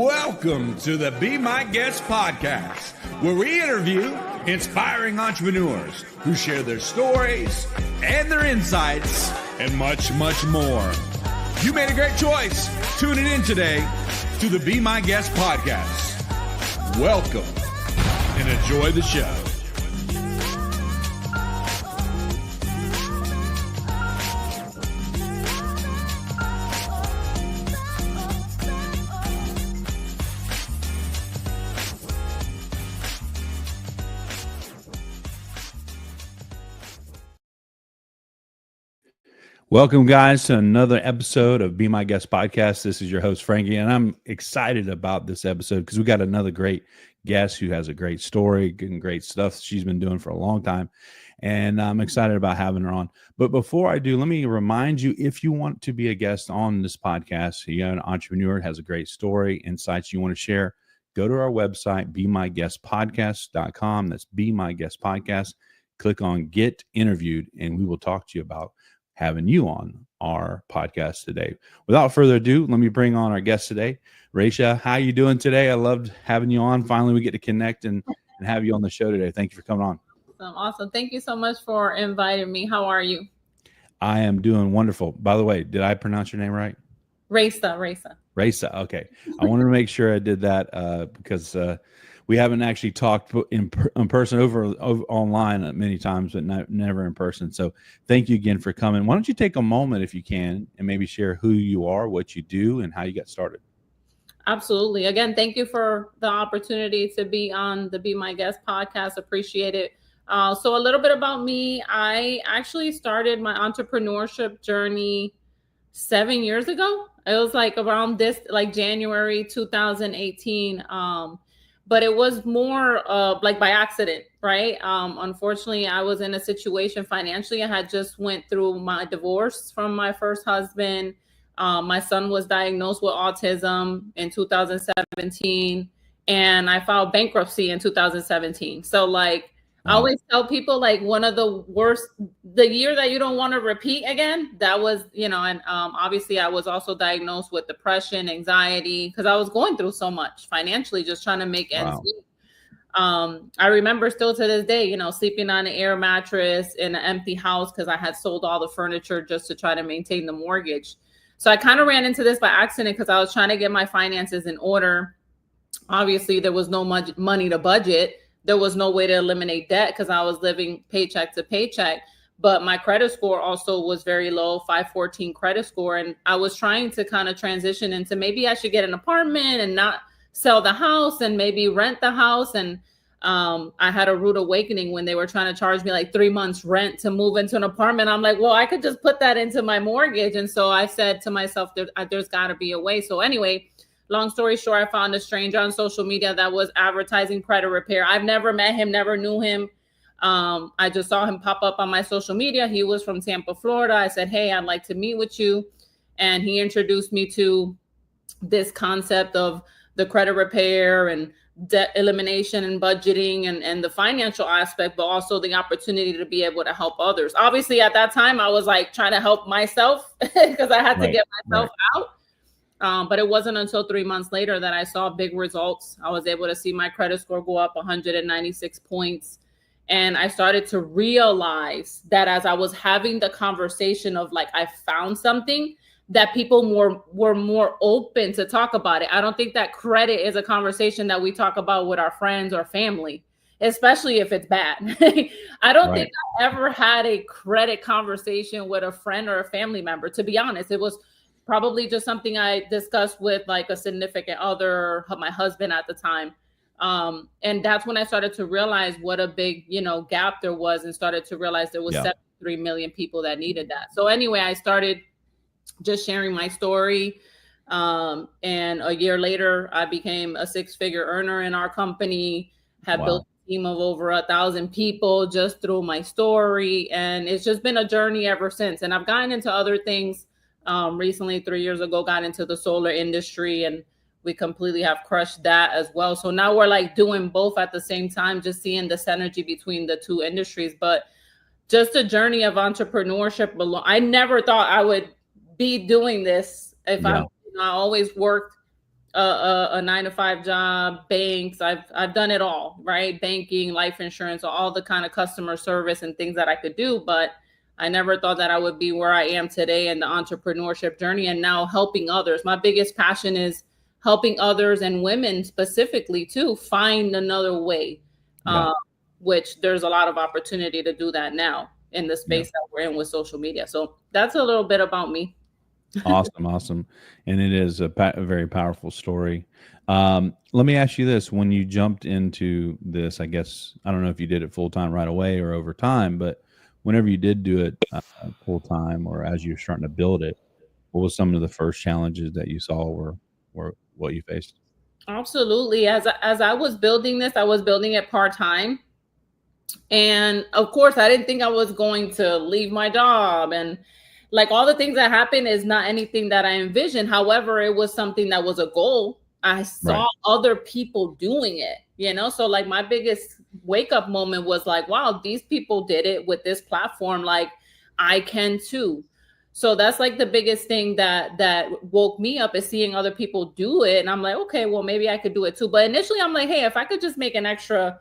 Welcome to the Be My Guest podcast, where we interview inspiring entrepreneurs who share their stories and their insights and much, much more. You made a great choice tuning in today to the Be My Guest podcast. Welcome and enjoy the show. Welcome, guys, to another episode of Be My Guest podcast. This is your host, Frankie, and I'm excited about this episode because we got another great guest who has a great story and great stuff she's been doing for a long time, and I'm excited about having her on. But before I do, let me remind you, if you want to be a guest on this podcast, you have an entrepreneur that has a great story, insights you want to share, go to our website, BeMyGuestPodcast.com. That's Be My Guest Podcast. Click on Get Interviewed, and we will talk to you about having you on our podcast today. Without further ado, let me bring on our guest today. Rayse, how you doing today? I loved having you on. Finally, we get to connect and have you on the show today. Thank you for coming on. Awesome. Thank you so much for inviting me. How are you? I am doing wonderful. By the way, did I pronounce your name right? Rayse. Rayse. Okay. I wanted to make sure I did that because we haven't actually talked in person over online many times, but never in person. So thank you again for coming. Why don't you take a moment, if you can, and maybe share who you are, what you do, and how you got started. Absolutely. Again, thank you for the opportunity to be on the Be My Guest podcast. Appreciate it. So a little bit about me. I actually started my entrepreneurship journey 7 years ago. It was like around this, like January 2018. But it was more like by accident, right? Unfortunately, I was in a situation financially. I had just went through my divorce from my first husband. My son was diagnosed with autism in 2017, and I filed bankruptcy in 2017. So like, I always tell people, like, one of the worst, the year that you don't want to repeat again, that was, and obviously I was also diagnosed with depression, anxiety, because I was going through so much financially, just trying to make ends meet. I remember still to this day, sleeping on an air mattress in an empty house because I had sold all the furniture just to try to maintain the mortgage. So I kind of ran into this by accident because I was trying to get my finances in order. Obviously, there was no much money to budget. There was no way to eliminate debt because I was living paycheck to paycheck. But my credit score also was very low, 514 credit score. And I was trying to kind of transition into maybe I should get an apartment and not sell the house and maybe rent the house. And I had a rude awakening when they were trying to charge me like 3 months rent to move into an apartment. I'm like, well, I could just put that into my mortgage. And so I said to myself, there's got to be a way. So anyway, long story short, I found a stranger on social media that was advertising credit repair. I've never met him, never knew him. I just saw him pop up on my social media. He was from Tampa, Florida. I said, hey, I'd like to meet with you. And he introduced me to this concept of the credit repair and debt elimination and budgeting and the financial aspect, but also the opportunity to be able to help others. Obviously, at that time, I was like trying to help myself because I had to get myself out. But it wasn't until 3 months later that I saw big results. I was able to see my credit score go up 196 points. And I started to realize that as I was having the conversation of like, I found something, that people were more open to talk about it. I don't think that credit is a conversation that we talk about with our friends or family, especially if it's bad. I don't think I ever had a credit conversation with a friend or a family member. To be honest, it was probably just something I discussed with like a significant other, my husband at the time. And that's when I started to realize what a big, gap there was, and started to realize there was 73 million people that needed that. So anyway, I started just sharing my story. And a year later, I became a six-figure earner in our company, have built a team of over 1,000 people just through my story. And it's just been a journey ever since. And I've gotten into other things. Recently, 3 years ago, got into the solar industry, and we completely have crushed that as well. So now we're like doing both at the same time, just seeing the synergy between the two industries. But just a journey of entrepreneurship. I never thought I would be doing this if I always worked a 9 to 5 job, banks. I've done it all, right? Banking, life insurance, all the kind of customer service and things that I could do. But I never thought that I would be where I am today in the entrepreneurship journey and now helping others. My biggest passion is helping others and women specifically too find another way, Yeah. which there's a lot of opportunity to do that now in the space that we're in with social media. So that's a little bit about me. Awesome. And it is a very powerful story. Let me ask you this. When you jumped into this, I guess, I don't know if you did it full time right away or over time, but whenever you did do it full time or as you were starting to build it, what was some of the first challenges that you saw or what you faced? Absolutely. As I was building this, I was building it part-time. And of course, I didn't think I was going to leave my job, and like all the things that happened is not anything that I envisioned. However, it was something that was a goal. I saw Right. other people doing it, so like my biggest wake up moment was like, wow, these people did it with this platform. Like I can too. So that's like the biggest thing that woke me up is seeing other people do it. And I'm like, okay, well, maybe I could do it too. But initially I'm like, hey, if I could just make an extra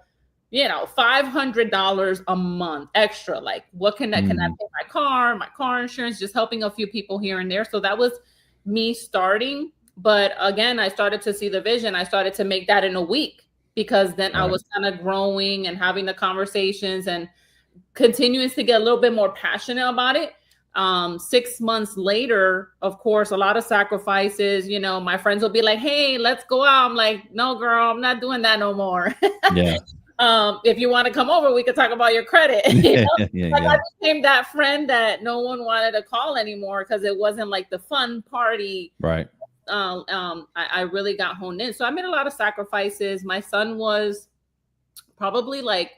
$500 a month extra. Like, what can I pay my car insurance, just helping a few people here and there. So that was me starting. But again, I started to see the vision. I started to make that in a week because then I was kind of growing and having the conversations and continuing to get a little bit more passionate about it. 6 months later, of course, a lot of sacrifices. My friends will be like, hey, let's go out. I'm like, no, girl, I'm not doing that no more. Yeah. If you want to come over, we could talk about your credit. I became that friend that no one wanted to call anymore because it wasn't like the fun party. Right. I really got honed in. So I made a lot of sacrifices. My son was probably like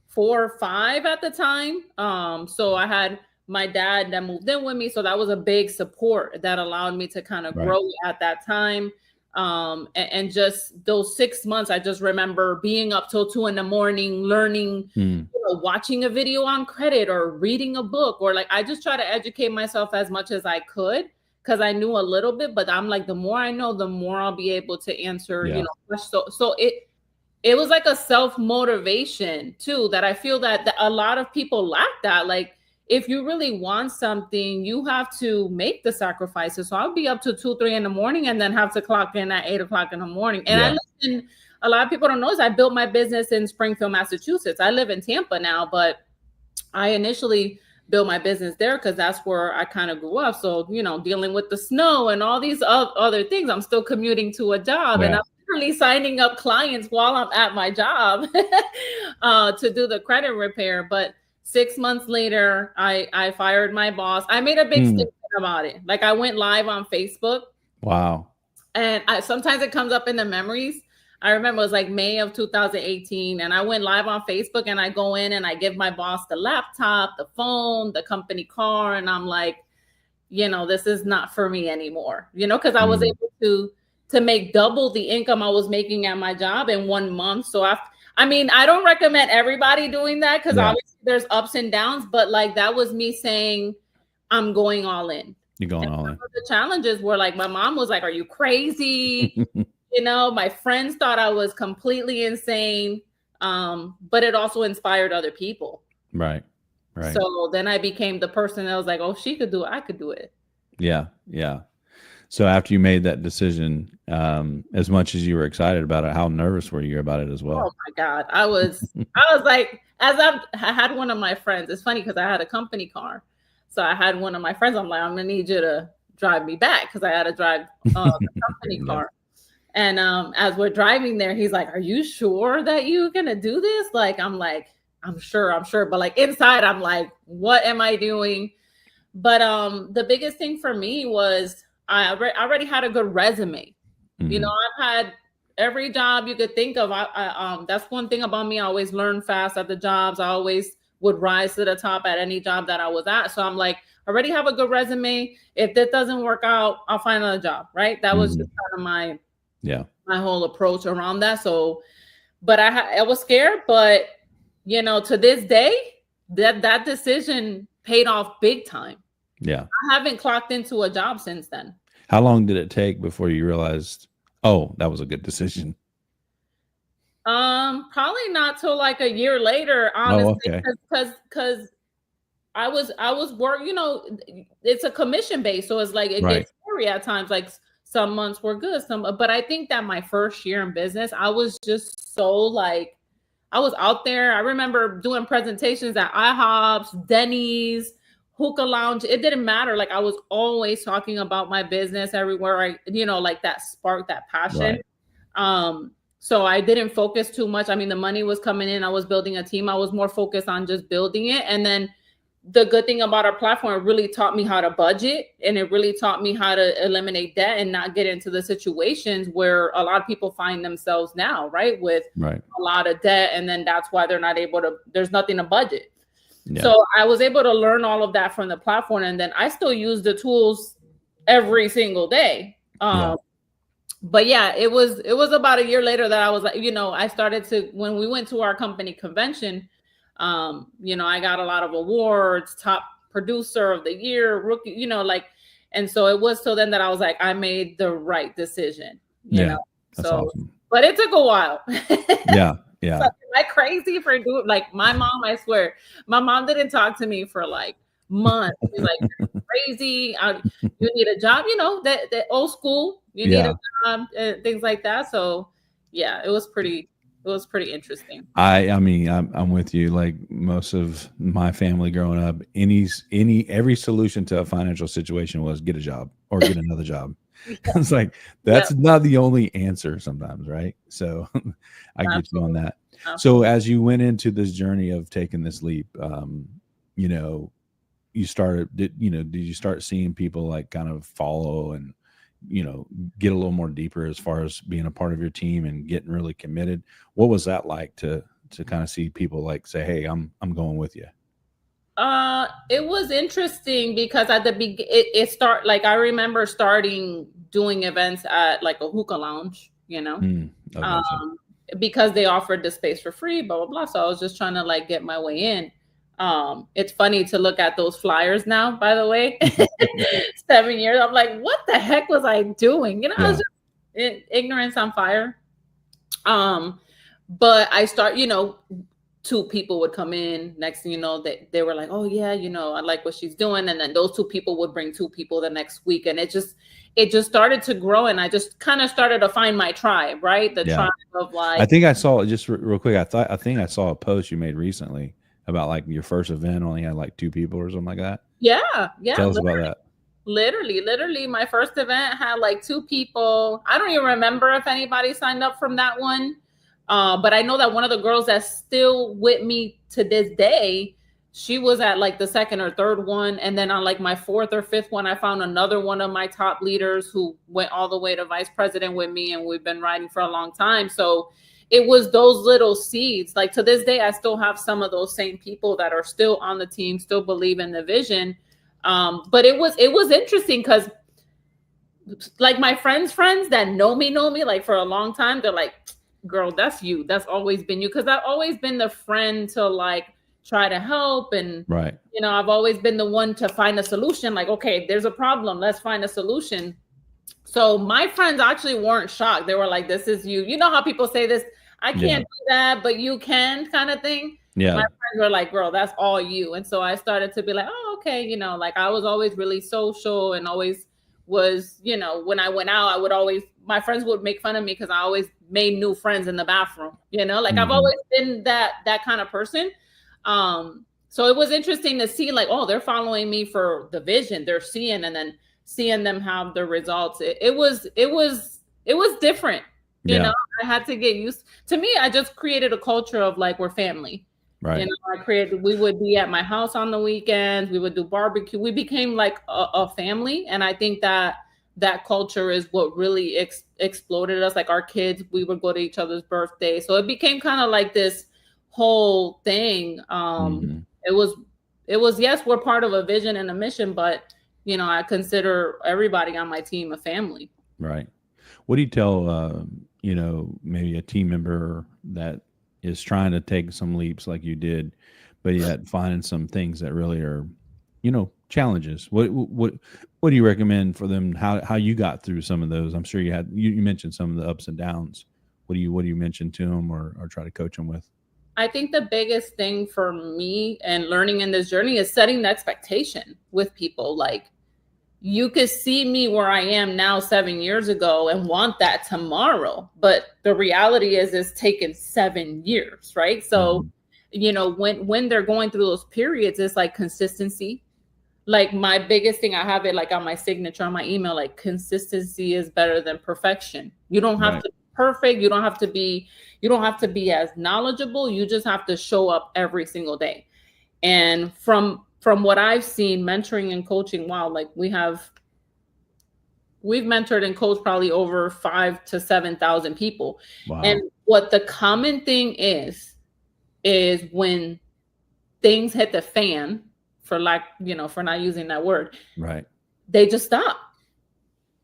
4 or 5 at the time. So I had my dad that moved in with me. So that was a big support that allowed me to kind of grow at that time. And just those 6 months, I just remember being up till 2 a.m, learning, watching a video on credit or reading a book, or like, I just try to educate myself as much as I could because I knew a little bit, but I'm like, the more I know, the more I'll be able to answer, questions. So it was like a self-motivation too, that I feel that a lot of people lack that. Like, if you really want something, you have to make the sacrifices. So I'll be up to 2, 3 in the morning and then have to clock in at 8 o'clock in the morning. And I listen, a lot of people don't know this. I built my business in Springfield, Massachusetts. I live in Tampa now, but I initially built my business there because that's where I kind of grew up. So, dealing with the snow and all these other things, I'm still commuting to a job and I'm literally signing up clients while I'm at my job to do the credit repair. But 6 months later, I fired my boss. I made a big statement about it. Like, I went live on Facebook. Wow. And sometimes it comes up in the memories. I remember it was like May of 2018. And I went live on Facebook and I go in and I give my boss the laptop, the phone, the company car. And I'm like, this is not for me anymore, because I was able to make double the income I was making at my job in 1 month. So I don't recommend everybody doing that because obviously there's ups and downs, but like that was me saying, I'm going all in. You're going all in. The challenges were like, my mom was like, are you crazy? My friends thought I was completely insane. But it also inspired other people. Right. So then I became the person that was like, oh, she could do it, I could do it. Yeah. So after you made that decision, as much as you were excited about it, how nervous were you about it as well? Oh my God. I was like, I had one of my friends, it's funny because I had a company car. So I had one of my friends, I'm like, I'm gonna need you to drive me back because I had to drive the company car. And as we're driving there, he's like, are you sure that you're gonna do this? Like, I'm like, I'm sure. But like inside, I'm like, what am I doing? But the biggest thing for me was I already had a good resume. I've had every job you could think of. That's one thing about me. I always learn fast at the jobs. I always would rise to the top at any job that I was at. So I'm like, I already have a good resume. If that doesn't work out, I'll find another job. Right. That was just kind of my whole approach around that. So, but I was scared, but to this day, that decision paid off big time. Yeah. I haven't clocked into a job since then. How long did it take before you realized Oh, that was a good decision. Probably not till like a year later, Oh, honestly, okay. because I was work, it's a commission base, so it's like it Right. gets scary at times. Like some months were good, but I think that my first year in business, I was just so like I was out there. I remember doing presentations at IHOPs, Denny's, Hookah Lounge. It didn't matter. Like I was always talking about my business everywhere. Like that spark, that passion. Right. So I didn't focus too much. I mean, the money was coming in. I was building a team. I was more focused on just building it. And then the good thing about our platform, it really taught me how to budget, and it really taught me how to eliminate debt and not get into the situations where a lot of people find themselves now, right? With Right. a lot of debt. And then that's why they're not able to, there's nothing to budget. Yeah. So I was able to learn all of that from the platform. And then I still use the tools every single day. Yeah. But yeah, it was about a year later that I was like, I started to, when we went to our company convention, I got a lot of awards, top producer of the year, rookie, and so it was so then that I was like, I made the right decision, Yeah. That's so, awesome. but it took a while. Yeah. Yeah. So, am I crazy for doing, like, my mom, I swear, my mom didn't talk to me for like months. She's like, you're crazy. You need a job, that old school, you need Yeah. a job, things like that. So yeah, it was pretty interesting. I mean, I'm with you. Like most of my family growing up, every solution to a financial situation was get a job or get another job. It's like Yeah, that's not the only answer sometimes, right? So I get you on absolutely. that. So Absolutely. as you went into this journey of taking this leap, you know, did you start seeing people like kind of follow and get a little more deeper as far as being a part of your team and getting really committed? What was that like to kind of see people like say, hey, I'm going with you? It was interesting because at the it start like I remember starting doing events at like a hookah lounge, I gotcha. um, because they offered the space for free, blah blah blah. So I was just trying to like get my way in. It's funny to look at those flyers now, by the way. 7 years, I'm like, what the heck was I doing? I was Yeah. just ignorance on fire. But I start, two people would come in. Next thing you know, they were like, oh yeah, I like what she's doing. And then those two people would bring two people the next week. And it just started to grow. And I just kind of started to find my tribe, right? The Yeah. tribe of I like, think I saw just real quick. I think I saw a post you made recently about like your first event only had like two people or something like that. yeah, yeah, Tell us about that. literally my first event had like two people. I don't even remember if anybody signed up from that one. But I know that one of the girls that's still with me to this day, she was at like the second or third one. And then on like my fourth or fifth one, I found another one of my top leaders who went all the way to vice president with me. And we've been riding for a long time. So it was those little seeds. Like to this day, I still have some of those same people that are still on the team, still believe in the vision. But it was interesting because like my friends that know me like for a long time, they're like, girl, that's you. That's always been you. Because I've always been the friend to like try to help. And, Right. I've always been the one to find a solution. Like, okay, there's a problem. Let's find a solution. So my friends actually weren't shocked. They were like, this is you. You know how people say this, I Yeah. can't do that, but you can kind of thing. Yeah. My friends were like, girl, that's all you. And so I started to be like, oh, okay. Like I was always really social and always was, when I went out, my friends would make fun of me because I always made new friends in the bathroom, like I've Mhm. always been that kind of person. So it was interesting to see like, oh, they're following me for the vision they're seeing, and then seeing them have the results. It was different. Yeah. I had to get used to me. I just created a culture of like, we're family. Right. We would be at my house on the weekends. We would do barbecue. We became like a family. And I think that culture is what really exploded us. Like our kids, we would go to each other's birthdays. So it became kind of like this whole thing. Mhm. It was, yes, we're part of a vision and a mission, but I consider everybody on my team a family. Right. What do you tell, maybe a team member that is trying to take some leaps like you did, but yet finding some things that really are, challenges? What what do you recommend for them? How you got through some of those? I'm sure you mentioned some of the ups and downs. What do you mention to them or try to coach them with? I think the biggest thing for me and learning in this journey is setting the expectation with people. Like, you could see me where I am now 7 years ago and want that tomorrow. But the reality is it's taken 7 years, right? So, when they're going through those periods, it's like consistency. Like, my biggest thing, I have it like on my signature on my email, like, consistency is better than perfection. You don't have to be perfect. You don't have to be as knowledgeable. You just have to show up every single day. And from what I've seen, mentoring and coaching, wow, like we've mentored and coached probably over 5,000 to 7,000 people. Wow. And what the common thing is when things hit the fan, for not using that word, right, they just stop.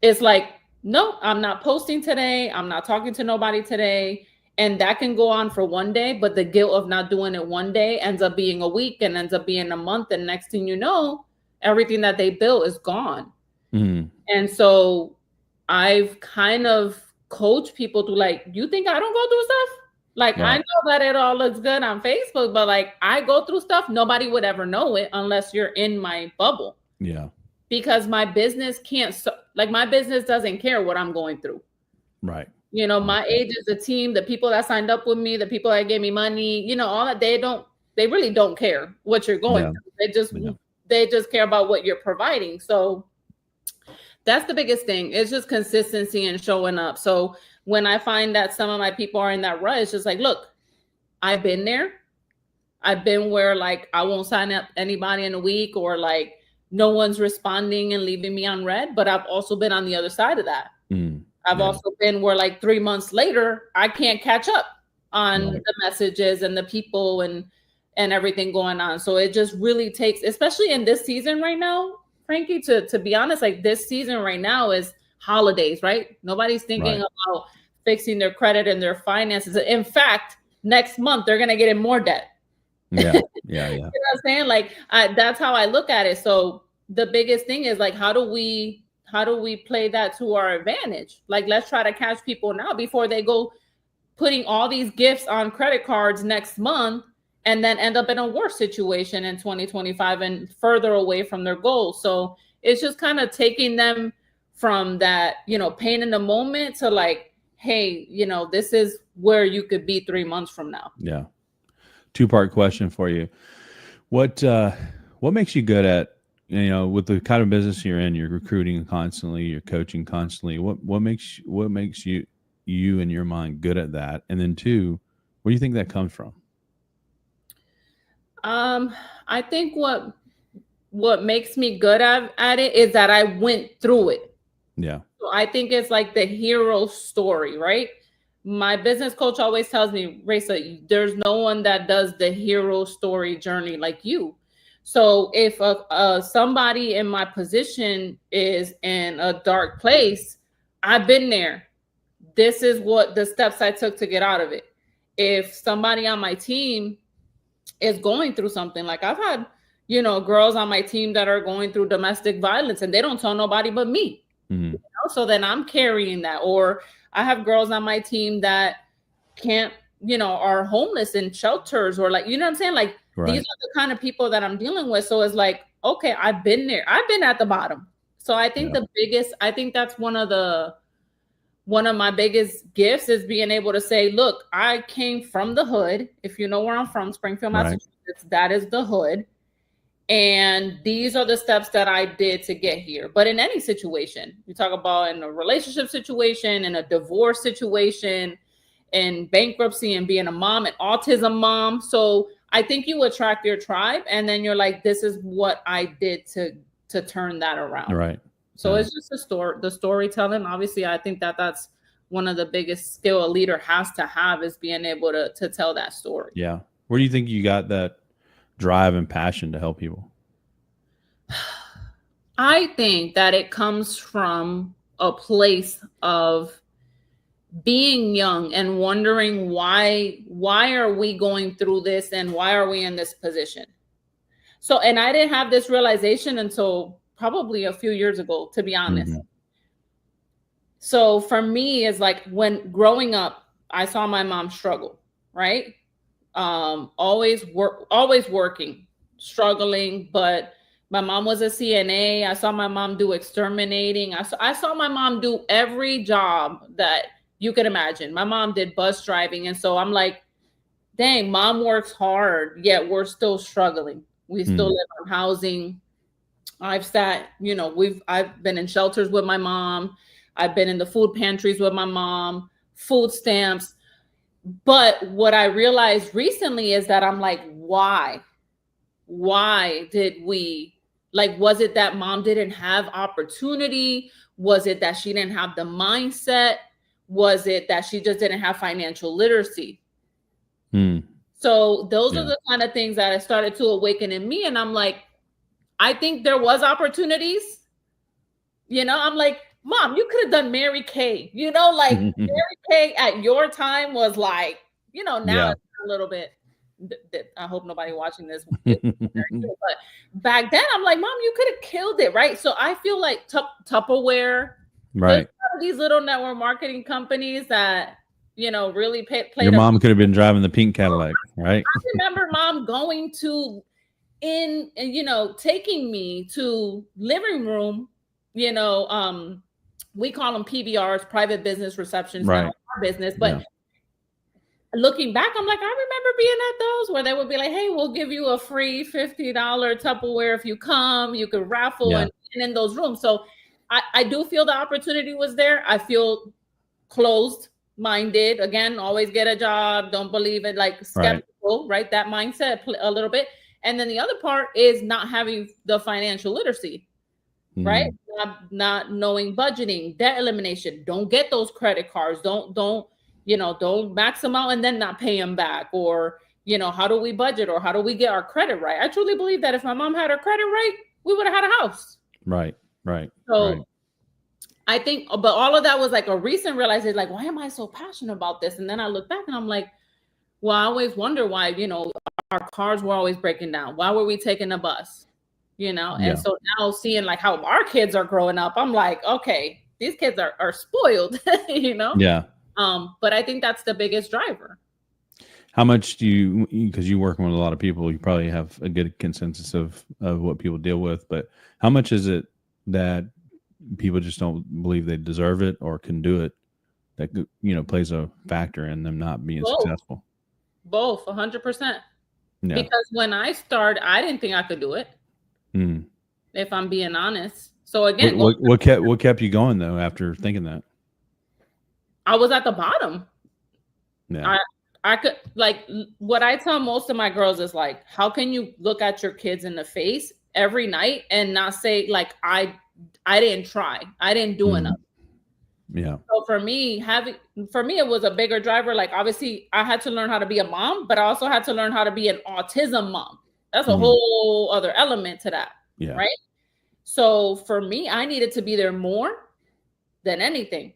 It's like, no, I'm not posting today. I'm not talking to nobody today. And that can go on for one day, but the guilt of not doing it one day ends up being a week and ends up being a month. And next thing you know, everything that they built is gone. Mm-hmm. And so I've kind of coached people to, like, you think I don't go through stuff? Like, right. I know that it all looks good on Facebook, but like, I go through stuff. Nobody would ever know it unless you're in my bubble. Yeah. Because my business my business doesn't care what I'm going through. Right. My agents, the team, the people that signed up with me, the people that gave me money, all that, they really don't care what you're going through. They just care about what you're providing. So that's the biggest thing. It's just consistency and showing up. So when I find that some of my people are in that rut, it's just like, look, I've been there. I've been where, like, I won't sign up anybody in a week, or like no one's responding and leaving me on red. But I've also been on the other side of that. I've also been where, like, 3 months later, I can't catch up on the messages and the people and everything going on. So it just really takes, especially in this season right now, Frankie, to be honest, like, this season right now is holidays, right? Nobody's thinking about fixing their credit and their finances. In fact, next month, they're going to get in more debt. Yeah. You know what I'm saying? Like, that's how I look at it. So the biggest thing is, like, how do we play that to our advantage? Like, let's try to catch people now before they go putting all these gifts on credit cards next month and then end up in a worse situation in 2025 and further away from their goals. So it's just kind of taking them from that, pain in the moment to, like, hey, this is where you could be 3 months from now. Yeah. 2-part question for you. What makes you good at, with the kind of business you're in, you're recruiting constantly, you're coaching constantly. What makes you in your mind good at that? And then 2, where do you think that comes from? I think what makes me good at it is that I went through it. Yeah. So I think it's like the hero story, right? My business coach always tells me, Rayse, there's no one that does the hero story journey like you. So if somebody in my position is in a dark place, I've been there. This is what the steps I took to get out of it. If somebody on my team is going through something, like, I've had, girls on my team that are going through domestic violence and they don't tell nobody but me. Mm-hmm. So then I'm carrying that. Or I have girls on my team that can't, are homeless in shelters, or, like, you know what I'm saying? Like, these are the kind of people that I'm dealing with. So it's like, okay, I've been there. I've been at the bottom. So I think I think that's one of my biggest gifts is being able to say, look, I came from the hood. If you know where I'm from, Springfield, Massachusetts, that is the hood. And these are the steps that I did to get here. But in any situation, you talk about in a relationship situation, in a divorce situation, in bankruptcy, and being a mom, an autism mom. So I think you attract your tribe, and then you're like, this is what I did to turn that around. Right. So it's just the storytelling. Obviously, I think that's one of the biggest skill a leader has to have, is being able to tell that story. Yeah. Where do you think you got that drive and passion to help people? I think that it comes from a place of being young and wondering why are we going through this and why are we in this position? So, and I didn't have this realization until probably a few years ago, to be honest. Mm-hmm. So for me, it's like when growing up, I saw my mom struggle, right? Always working, struggling, but my mom was a CNA. I saw my mom do exterminating. I saw my mom do every job that you could imagine. My mom did bus driving. And so I'm like, dang, mom works hard, yet we're still struggling. We still live on housing. I've been in shelters with my mom. I've been in the food pantries with my mom, food stamps. But what I realized recently is that I'm like, why? Why did we, like, was it that mom didn't have opportunity? Was it that she didn't have the mindset? Was it that she just didn't have financial literacy? So those are the kind of things that I started to awaken in me. And I'm like, I think there was opportunities. I'm like, Mom, you could have done Mary Kay. Like Mary Kay at your time was like, now it's a little bit. I hope nobody watching this. But back then, I'm like, Mom, you could have killed it, right? So I feel like Tupperware, right? These little network marketing companies that really played. Your mom could have been driving the pink Cadillac, right? I remember Mom going to taking me to living room. We call them PBRs, private business receptions, right? Now our business, but. Looking back, I'm like, I remember being at those where they would be like, hey, we'll give you a free $50 Tupperware if you come. You could raffle and in those rooms. So I do feel the opportunity was there. I feel closed-minded. Again, always get a job. Don't believe it. Like skeptical, right? That mindset a little bit. And then the other part is not having the financial literacy, right? Not knowing budgeting, debt elimination. Don't get those credit cards. Don't max them out and then not pay them back. Or, how do we budget, or how do we get our credit right? I truly believe that if my mom had her credit right, we would have had a house. Right. So I think, but all of that was like a recent realization, like, why am I so passionate about this? And then I look back and I'm like, well, I always wonder why, our cars were always breaking down. Why were we taking a bus? And so now seeing like how our kids are growing up, I'm like, okay, these kids are spoiled, Yeah. But I think that's the biggest driver. How much do you, because you're working with a lot of people, you probably have a good consensus of what people deal with, but how much is it that people just don't believe they deserve it or can do it that, plays a factor in them not being successful? Both, 100%. Because when I started, I didn't think I could do it. If I'm being honest. So again, what kept you going though after thinking that? I was at the bottom. Yeah. I could, like, what I tell most of my girls is like, how can you look at your kids in the face every night and not say like, I didn't try, I didn't do enough. Yeah. So for me, it was a bigger driver. Like, obviously I had to learn how to be a mom, but I also had to learn how to be an autism mom. That's a whole other element to that. Yeah. Right. So for me, I needed to be there more than anything.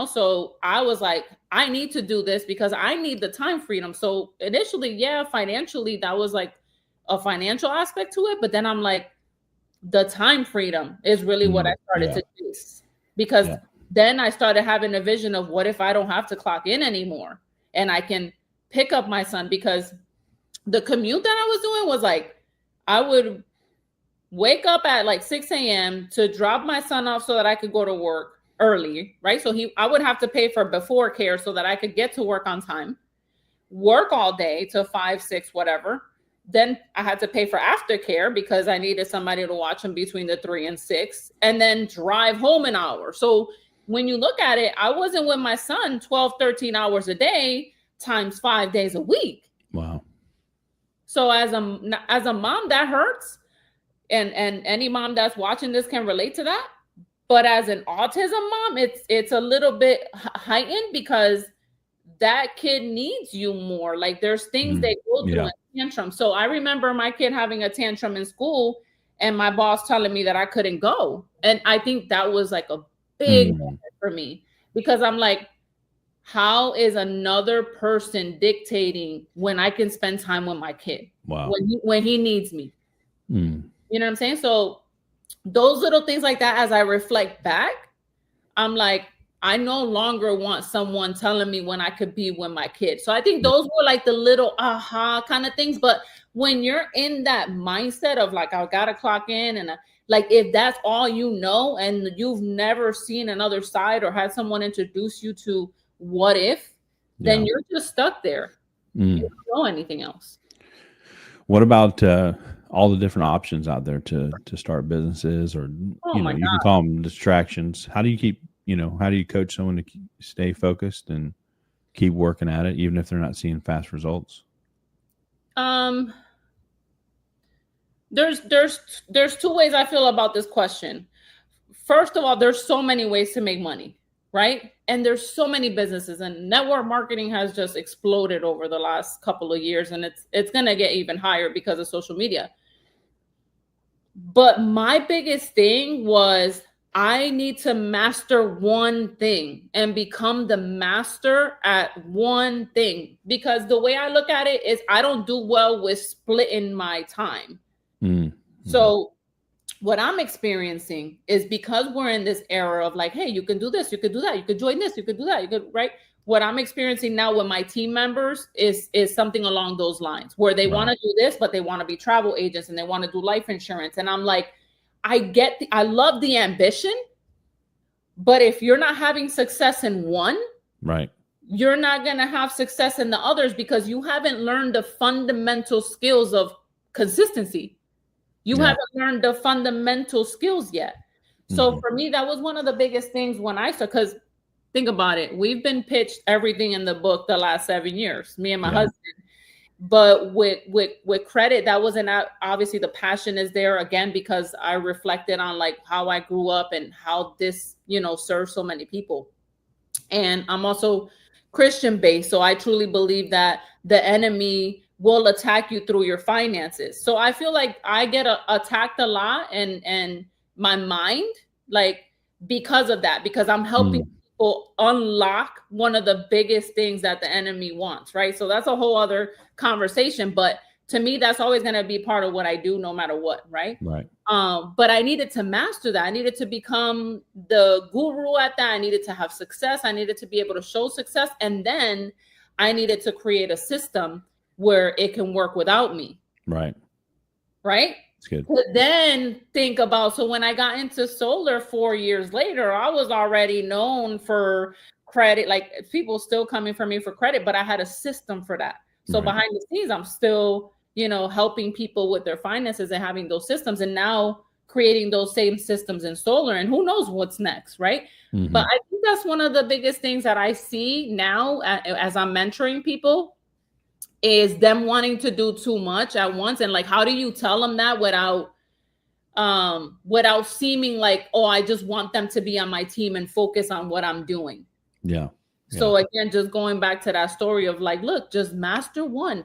So I was like, I need to do this because I need the time freedom. So initially, financially, that was like a financial aspect to it. But then I'm like, the time freedom is really what I started to chase, because then I started having a vision of what if I don't have to clock in anymore and I can pick up my son, because the commute that I was doing was like, I would wake up at like 6 a.m. to drop my son off so that I could go to work early, right? So I would have to pay for before care so that I could get to work on time, work all day till 5, 6, whatever. Then I had to pay for aftercare because I needed somebody to watch him between the 3 and 6, and then drive home an hour. So when you look at it, I wasn't with my son 12, 13 hours a day times 5 days a week. Wow. So as a mom, that hurts. And any mom that's watching this can relate to that. But as an autism mom, it's a little bit heightened because that kid needs you more. Like, there's things they go through in tantrum. So I remember my kid having a tantrum in school and my boss telling me that I couldn't go. And I think that was like a big moment for me, because I'm like, how is another person dictating when I can spend time with my kid? Wow. When he needs me. You know what I'm saying? So those little things like that, as I reflect back, I'm like, I no longer want someone telling me when I could be with my kids. So I think those were like the little aha kind of things. But when you're in that mindset of like, I gotta clock in, and like, if that's all you know and you've never seen another side or had someone introduce you to what if, then you're just stuck there. You don't know anything else. What about all the different options out there to start businesses, or Oh you my can call them distractions? How do you keep, how do you coach someone to stay focused and keep working at it, even if they're not seeing fast results? There's two ways I feel about this question. First of all, there's so many ways to make money, right? And there's so many businesses, and network marketing has just exploded over the last couple of years, and it's going to get even higher because of social media. But my biggest thing was, I need to master one thing and become the master at one thing, because the way I look at it is, I don't do well with splitting my time. So what I'm experiencing is, because we're in this era of like, hey, you can do this, you could do that, you could join this, you could do that, you could, right? What I'm experiencing now with my team members is something along those lines, where they want to do this, but they want to be travel agents and they want to do life insurance. And I'm like, I love the ambition, but if you're not having success in one, right, you're not going to have success in the others, because you haven't learned the fundamental skills of consistency. You haven't learned the fundamental skills yet. So for me, that was one of the biggest things when I started, because think about it. We've been pitched everything in the book the last 7 years, me and my husband. But with credit, that wasn't, obviously the passion is there again, because I reflected on like how I grew up and how this, serves so many people. And I'm also Christian based. So I truly believe that the enemy will attack you through your finances. So I feel like I get attacked a lot, and my mind, like, because of that, because I'm helping people unlock one of the biggest things that the enemy wants, right? So that's a whole other conversation. But to me, that's always going to be part of what I do, no matter what, right? Right. But I needed to master that. I needed to become the guru at that. I needed to have success. I needed to be able to show success. And then I needed to create a system where it can work without me. Right. Right. That's good. But then think about, so when I got into solar 4 years later, I was already known for credit, like people still coming for me for credit, but I had a system for that. So behind the scenes, I'm still, helping people with their finances and having those systems, and now creating those same systems in solar, and who knows what's next. Right. But I think that's one of the biggest things that I see now as I'm mentoring people, is them wanting to do too much at once. And like, how do you tell them that without seeming like, oh, I just want them to be on my team and focus on what I'm doing. Yeah. So again, just going back to that story of like, look, just master one,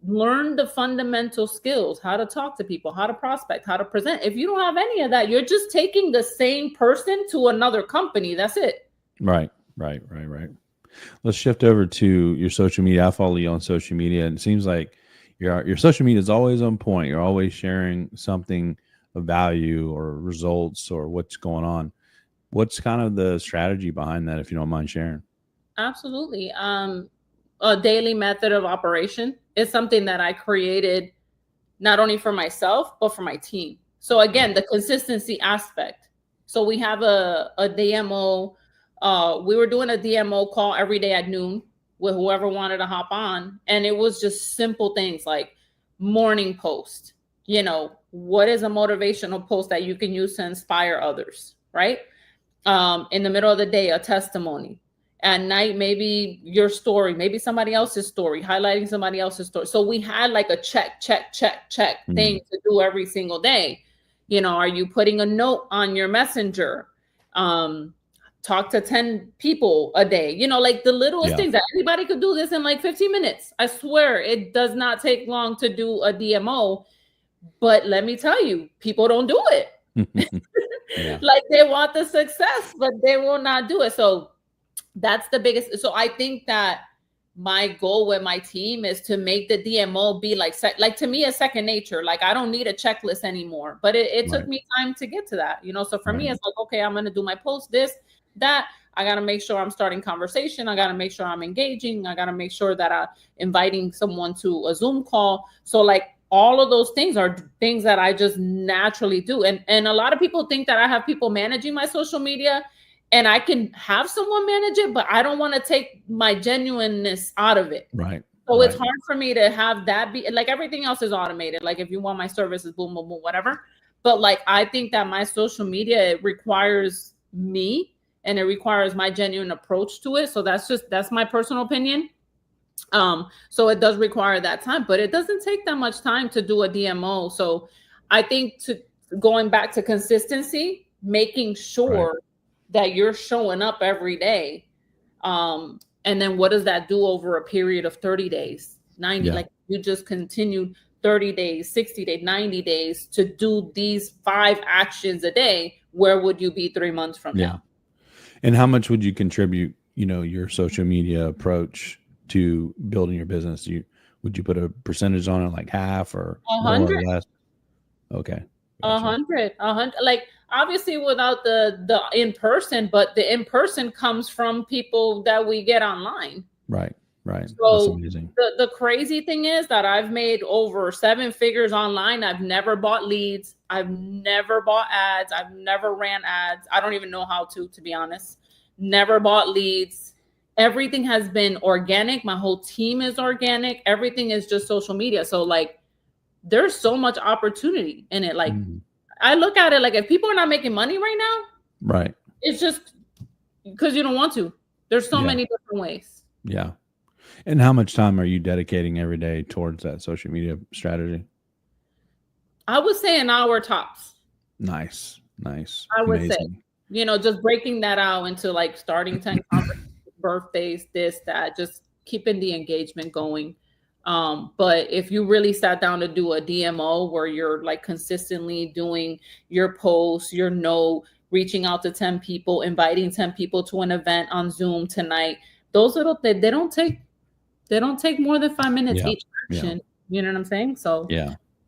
learn the fundamental skills, how to talk to people, how to prospect, how to present. If you don't have any of that, you're just taking the same person to another company. That's it. Right. Let's shift over to your social media. I follow you on social media, and it seems like your social media is always on point. You're always sharing something of value or results or what's going on. What's kind of the strategy behind that, if you don't mind sharing? Absolutely. A daily method of operation is something that I created not only for myself, but for my team. So again, the consistency aspect. So we have a DMO. We were doing a DMO call every day at noon with whoever wanted to hop on. And it was just simple things like morning post. What is a motivational post that you can use to inspire others, right? In the middle of the day, a testimony. At night, maybe your story, maybe somebody else's story, highlighting somebody else's story. So we had like a check thing to do every single day. Are you putting a note on your messenger? Talk to 10 people a day, like the littlest things that anybody could do this in like 15 minutes. I swear it does not take long to do a DMO, but let me tell you, people don't do it. Like they want the success, but they will not do it. So that's the biggest. So I think that my goal with my team is to make the DMO be like to me, a second nature. Like I don't need a checklist anymore, but it took me time to get to that, you know? So for me, it's like, okay, I'm going to do my post, this, that. I got to make sure I'm starting conversation. I got to make sure I'm engaging. I got to make sure that I'm inviting someone to a Zoom call. So like all of those things are things that I just naturally do. And a lot of people think that I have people managing my social media, and I can have someone manage it, but I don't want to take my genuineness out of it. Right. So it's hard for me to have that be like, everything else is automated. Like if you want my services, boom, boom, boom, whatever. But like, I think that my social media, it requires me, and it requires my genuine approach to it. So that's my personal opinion. So it does require that time, but it doesn't take that much time to do a DMO. So I think going back to consistency, making sure that you're showing up every day. And then what does that do over a period of 30 days, 90, like you just continued 30 days, 60 days, 90 days to do these 5 actions a day. Where would you be 3 months from now? And how much would you contribute, your social media approach to building your business? Would you put a percentage on it, like half or 100 more or less? Okay. Gotcha. 100. Like obviously without the in-person, but the in-person comes from people that we get online. Right. So that's amazing. The crazy thing is that I've made over 7 figures online. I've never bought leads. I've never bought ads. I've never ran ads. I don't even know how to be honest. Never bought leads. Everything has been organic. My whole team is organic. Everything is just social media. So like, there's so much opportunity in it. Like I look at it like, if people are not making money right now, it's just because you don't want to. There's so many different ways. Yeah. And how much time are you dedicating every day towards that social media strategy? I would say an hour tops. Nice. I would say, just breaking that out into like starting 10 conferences, birthdays, this, that, just keeping the engagement going. But if you really sat down to do a DMO where you're like consistently doing your posts, your note, reaching out to 10 people, inviting 10 people to an event on Zoom tonight, those little things, they don't take more than 5 minutes each action. You know what I'm saying? So,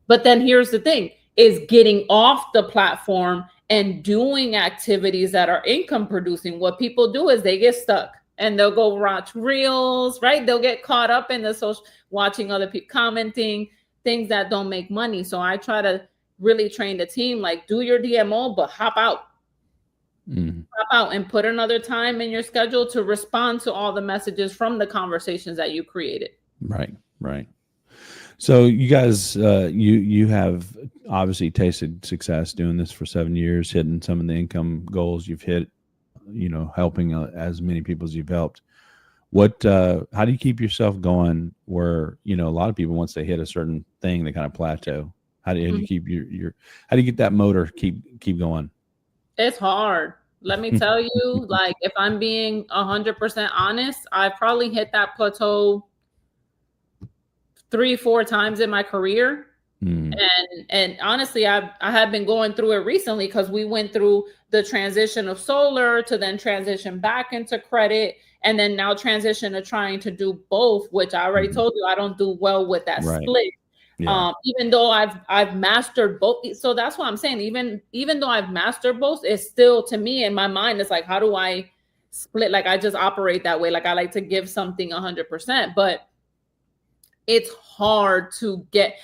but then here's the thing, is getting off the platform and doing activities that are income producing. What people do is they get stuck and they'll go watch reels, right? They'll get caught up in the social, watching other people commenting, things that don't make money. So I try to really train the team, like do your DMO, but hop out. Hop out and put another time in your schedule to respond to all the messages from the conversations that you created. Right. So you guys, you have obviously tasted success doing this for 7 years, hitting some of the income goals you've hit, helping as many people as you've helped. How do you keep yourself going where, a lot of people, once they hit a certain thing, they kind of plateau? How do you keep how do you get that motor keep going? It's hard. Let me tell you, like, if I'm being 100% honest, I probably hit that plateau 3-4 times in my career. And honestly, I have been going through it recently because we went through the transition of solar to then transition back into credit, and then now transition to trying to do both, which I already told you I don't do well with that split. Even though I've mastered both. So that's what I'm saying. Even though I've mastered both, it's still, to me, in my mind, it's like, how do I split? Like, I just operate that way. Like, I like to give something 100%, but it's hard to get.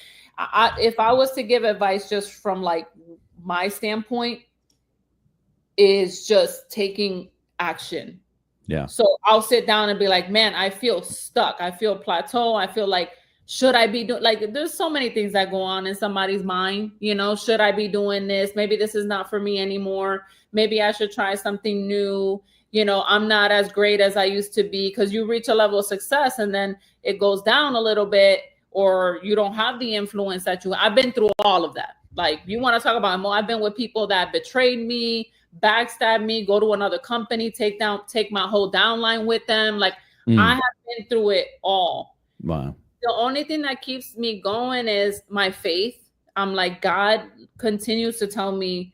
If I was to give advice just from like my standpoint, is just taking action. So I'll sit down and be like, man, I feel stuck. I feel plateau. I feel like, should I be doing, like, there's so many things that go on in somebody's mind, should I be doing this? Maybe this is not for me anymore. Maybe I should try something new. I'm not as great as I used to be, because you reach a level of success and then it goes down a little bit, or you don't have the influence that I've been through all of that. Like, you want to talk about more, I've been with people that betrayed me, backstab me, go to another company, take my whole downline with them. Like, I have been through it all. Wow. The only thing that keeps me going is my faith. I'm like, God continues to tell me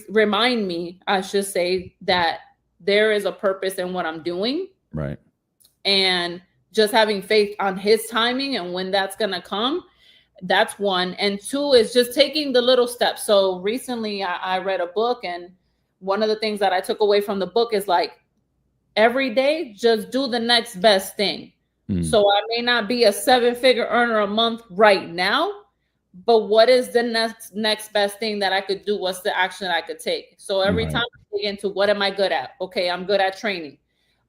remind me, I should say, that there is a purpose in what I'm doing. Right. and just having faith on his timing and when that's going to come. That's one. And two is just taking the little steps. So recently I read a book, and one of the things that I took away from the book is like, every day, just do the next best thing. So I may not be a 7-figure earner a month right now, but what is the next best thing that I could do? What's the action that I could take? So every time I dig into what am I good at? Okay, I'm good at training.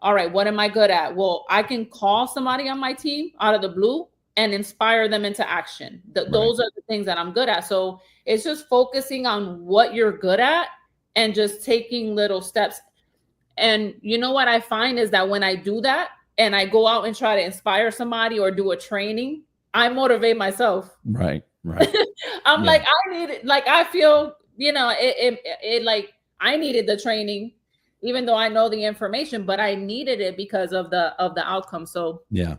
All right, what am I good at? Well, I can call somebody on my team out of the blue and inspire them into action. Those are the things that I'm good at. So it's just focusing on what you're good at and just taking little steps. And you know what I find is that when I do that and I go out and try to inspire somebody or do a training, I motivate myself. Right. I'm like, I need it. Like, I feel, it like I needed the training, even though I know the information, but I needed it because of the outcome. So, yeah.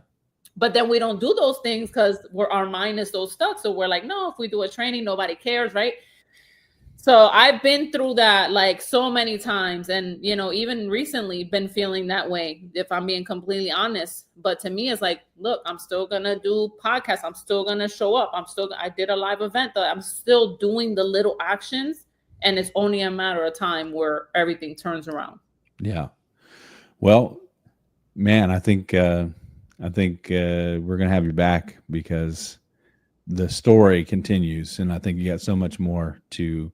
But then we don't do those things because our mind is so stuck. So we're like, no, if we do a training, nobody cares. Right. So I've been through that like so many times, and even recently been feeling that way, if I'm being completely honest. But to me, it's like, look, I'm still gonna do podcasts. I'm still gonna show up. I did a live event. I'm still doing the little actions, and it's only a matter of time where everything turns around. Yeah. Well, man, I think we're gonna have you back because the story continues, and I think you got so much more to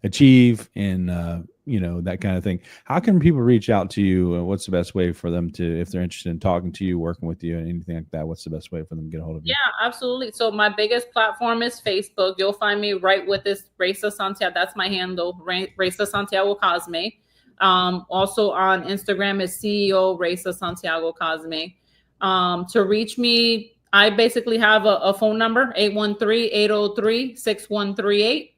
achieve and that kind of thing. How can people reach out to you? What's the best way for them to, if they're interested in talking to you, working with you, and anything like that? What's the best way for them to get a hold of you? Yeah, absolutely. So my biggest platform is Facebook. You'll find me right with this Rayse Santiago. That's my handle, Rayse Santiago Cosme. Also on Instagram is CEO Rayse Santiago Cosme. To reach me, I basically have a phone number, 813-803-6138.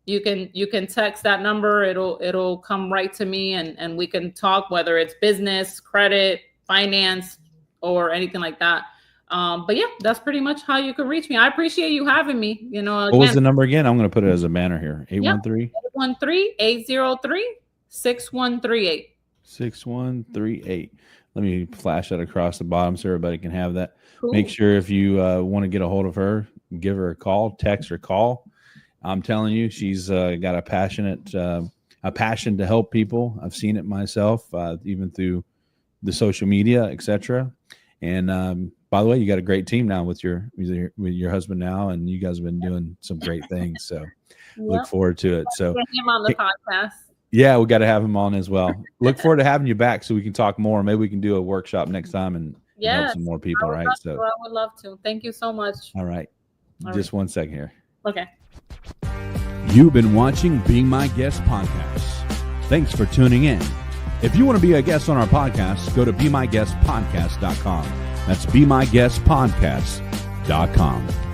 You can text that number. It'll come right to me, and we can talk, whether it's business, credit, finance, or anything like that. But yeah, that's pretty much how you can reach me. I appreciate you having me. Again, what was the number again? I'm going to put it as a banner here. 813-803-6138. 6138. Let me flash that across the bottom so everybody can have that. Cool. Make sure if you want to get a hold of her, give her a call, text or call. I'm telling you, she's got a passion to help people. I've seen it myself, even through the social media, etc. And by the way, you got a great team now with your husband now, and you guys have been doing some great things. So look forward to it. So get him on the podcast. Yeah, we got to have him on as well. Look forward to having you back so we can talk more. Maybe we can do a workshop next time and help some more people. Right? So I would love to. Thank you so much. All right. Just 1 second here. Okay. You've been watching Being My Guest podcast. Thanks for tuning in. If you want to be a guest on our podcast, go to BeMyGuestPodcast.com. That's BeMyGuestPodcast.com.